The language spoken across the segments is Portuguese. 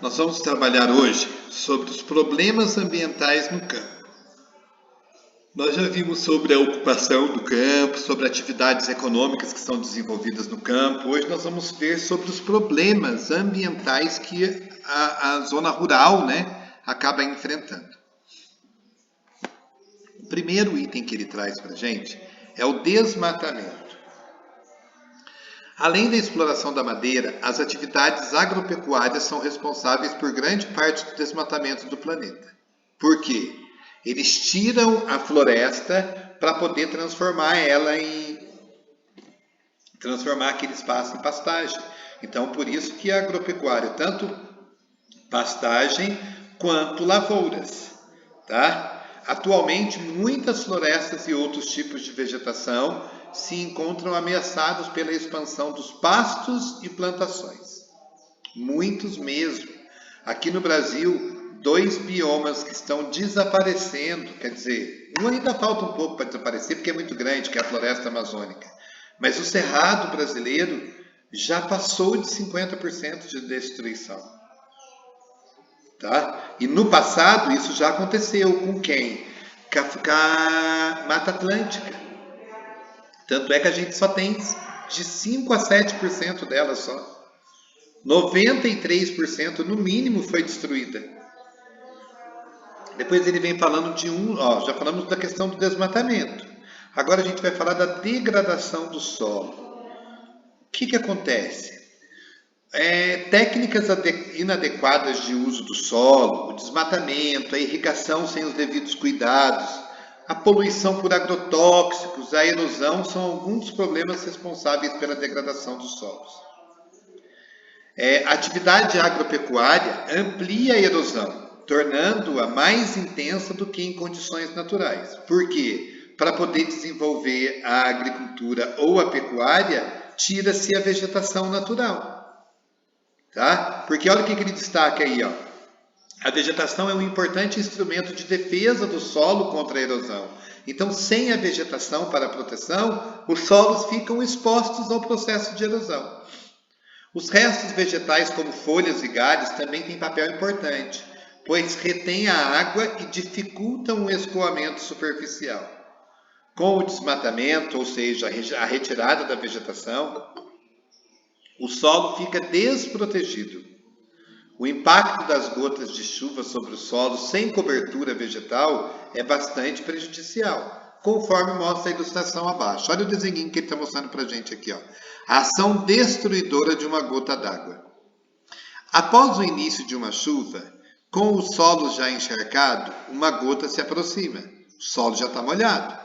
Nós vamos trabalhar hoje sobre os problemas ambientais no campo. Nós já vimos sobre a ocupação do campo, sobre atividades econômicas que são desenvolvidas no campo. Hoje nós vamos ver sobre os problemas ambientais que a zona rural, acaba enfrentando. O primeiro item que ele traz para a gente é o desmatamento. Além da exploração da madeira, as atividades agropecuárias são responsáveis por grande parte do desmatamento do planeta. Por quê? Eles tiram a floresta para poder transformar aquele espaço em pastagem. Então, por isso que a agropecuária, tanto pastagem quanto lavouras, tá? Atualmente, muitas florestas e outros tipos de vegetação se encontram ameaçados pela expansão dos pastos e plantações. Muitos mesmo. Aqui no Brasil, 2 biomas que estão desaparecendo, quer dizer, um ainda falta um pouco para desaparecer porque é muito grande, que é a floresta amazônica. Mas o cerrado brasileiro já passou de 50% de destruição. Tá? E no passado isso já aconteceu com quem? Com a Mata Atlântica. Tanto é que a gente só tem de 5 a 7% dela só. 93% no mínimo foi destruída. Depois ele vem falando já falamos da questão do desmatamento. Agora a gente vai falar da degradação do solo. O que acontece? Técnicas inadequadas de uso do solo, o desmatamento, a irrigação sem os devidos cuidados, a poluição por agrotóxicos, a erosão são alguns dos problemas responsáveis pela degradação dos solos. A atividade agropecuária amplia a erosão, tornando-a mais intensa do que em condições naturais. Por quê? Para poder desenvolver a agricultura ou a pecuária, tira-se a vegetação natural. Tá? Porque olha o que ele destaca aí, ó. A vegetação é um importante instrumento de defesa do solo contra a erosão. Então, sem a vegetação para a proteção, os solos ficam expostos ao processo de erosão. Os restos vegetais, como folhas e galhos, também têm papel importante, pois retêm a água e dificultam o escoamento superficial. Com o desmatamento, ou seja, a retirada da vegetação, o solo fica desprotegido. O impacto das gotas de chuva sobre o solo sem cobertura vegetal é bastante prejudicial, conforme mostra a ilustração abaixo. Olha o desenho que ele está mostrando para a gente aqui. Ó. A ação destruidora de uma gota d'água. Após o início de uma chuva, com o solo já encharcado, uma gota se aproxima. O solo já está molhado.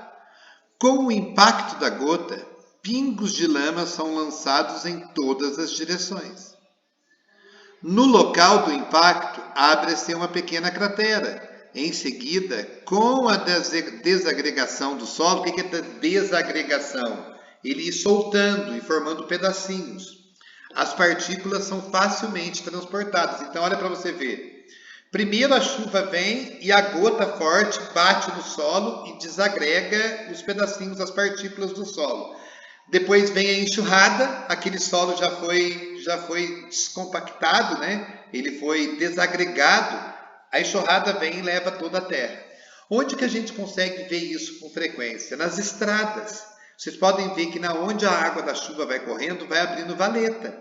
Com o impacto da gota, pingos de lama são lançados em todas as direções. No local do impacto, abre-se uma pequena cratera. Em seguida, com a desagregação do solo, o que é desagregação? Ele ir soltando e formando pedacinhos. As partículas são facilmente transportadas. Então, olha para você ver. Primeiro a chuva vem e a gota forte bate no solo e desagrega os pedacinhos, as partículas do solo. Depois vem a enxurrada, aquele solo já foi descompactado, Ele foi desagregado. A enxurrada vem e leva toda a terra. Onde que a gente consegue ver isso com frequência? Nas estradas. Vocês podem ver que onde a água da chuva vai correndo, vai abrindo valeta.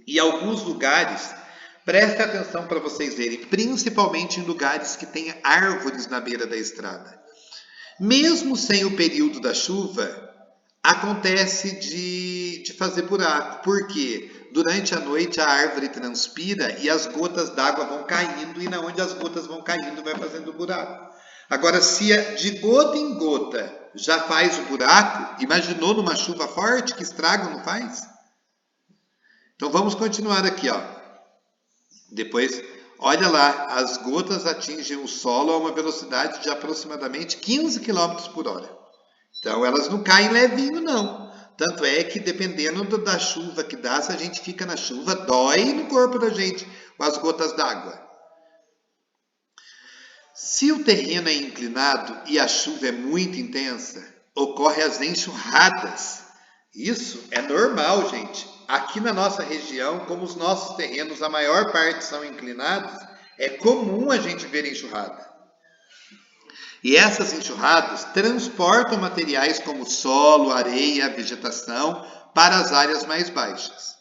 E alguns lugares, prestem atenção para vocês verem, principalmente em lugares que tem árvores na beira da estrada. Mesmo sem o período da chuva, acontece de fazer buraco. Por quê? Durante a noite a árvore transpira e as gotas d'água vão caindo, e onde as gotas vão caindo vai fazendo buraco. Agora, se de gota em gota já faz o buraco, imaginou numa chuva forte que estraga, não faz? Então vamos continuar aqui, ó. Depois, olha lá, as gotas atingem o solo a uma velocidade de aproximadamente 15 km por hora. Então, elas não caem levinho, não. Tanto é que, dependendo da chuva que dá, se a gente fica na chuva, dói no corpo da gente as gotas d'água. Se o terreno é inclinado e a chuva é muito intensa, ocorrem as enxurradas. Isso é normal, gente. aqui na nossa região, como os nossos terrenos, a maior parte são inclinados, é comum a gente ver enxurrada. E essas enxurradas transportam materiais como solo, areia, vegetação para as áreas mais baixas.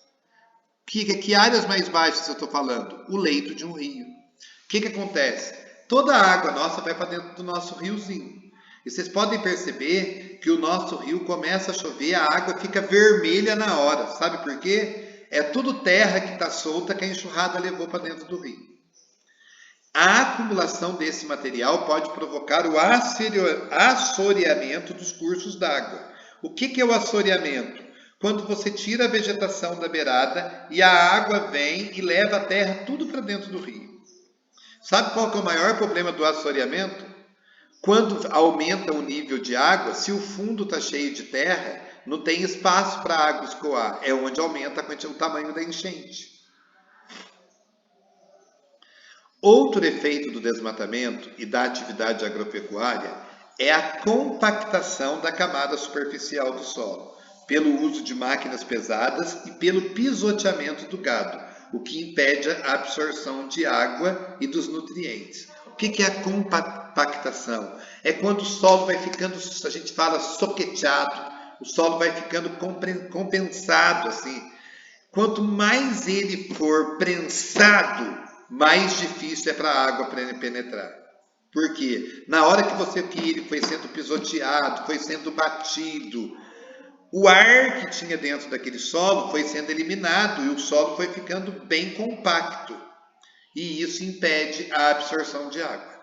Que áreas mais baixas eu estou falando? O leito de um rio. O que acontece? Toda a água nossa vai para dentro do nosso riozinho. E vocês podem perceber que o nosso rio começa a chover, a água fica vermelha na hora. Sabe por quê? É tudo terra que está solta que a enxurrada levou para dentro do rio. A acumulação desse material pode provocar o assoreamento dos cursos d'água. O que é o assoreamento? Quando você tira a vegetação da beirada e a água vem e leva a terra tudo para dentro do rio. Sabe qual que é o maior problema do assoreamento? Quando aumenta o nível de água, se o fundo está cheio de terra, não tem espaço para a água escoar. É onde aumenta o tamanho da enchente. Outro efeito do desmatamento e da atividade agropecuária é a compactação da camada superficial do solo, pelo uso de máquinas pesadas e pelo pisoteamento do gado, o que impede a absorção de água e dos nutrientes. O que é a compactação? É quando o solo vai ficando, a gente fala soqueteado, o solo vai ficando compensado, assim. Quanto mais ele for prensado, mais difícil é para a água penetrar. Por quê? Na hora que ele foi sendo pisoteado, foi sendo batido, o ar que tinha dentro daquele solo foi sendo eliminado e o solo foi ficando bem compacto. E isso impede a absorção de água.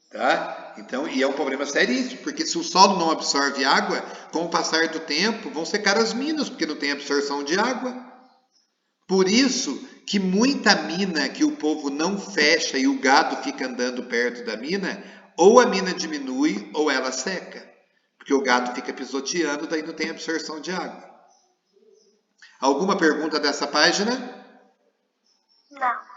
Tá? Então, e é um problema seríssimo, porque se o solo não absorve água, com o passar do tempo, vão secar as minas, porque não tem absorção de água. Por isso que muita mina que o povo não fecha e o gado fica andando perto da mina, ou a mina diminui ou ela seca. Porque o gado fica pisoteando, daí não tem absorção de água. Alguma pergunta dessa página? Não.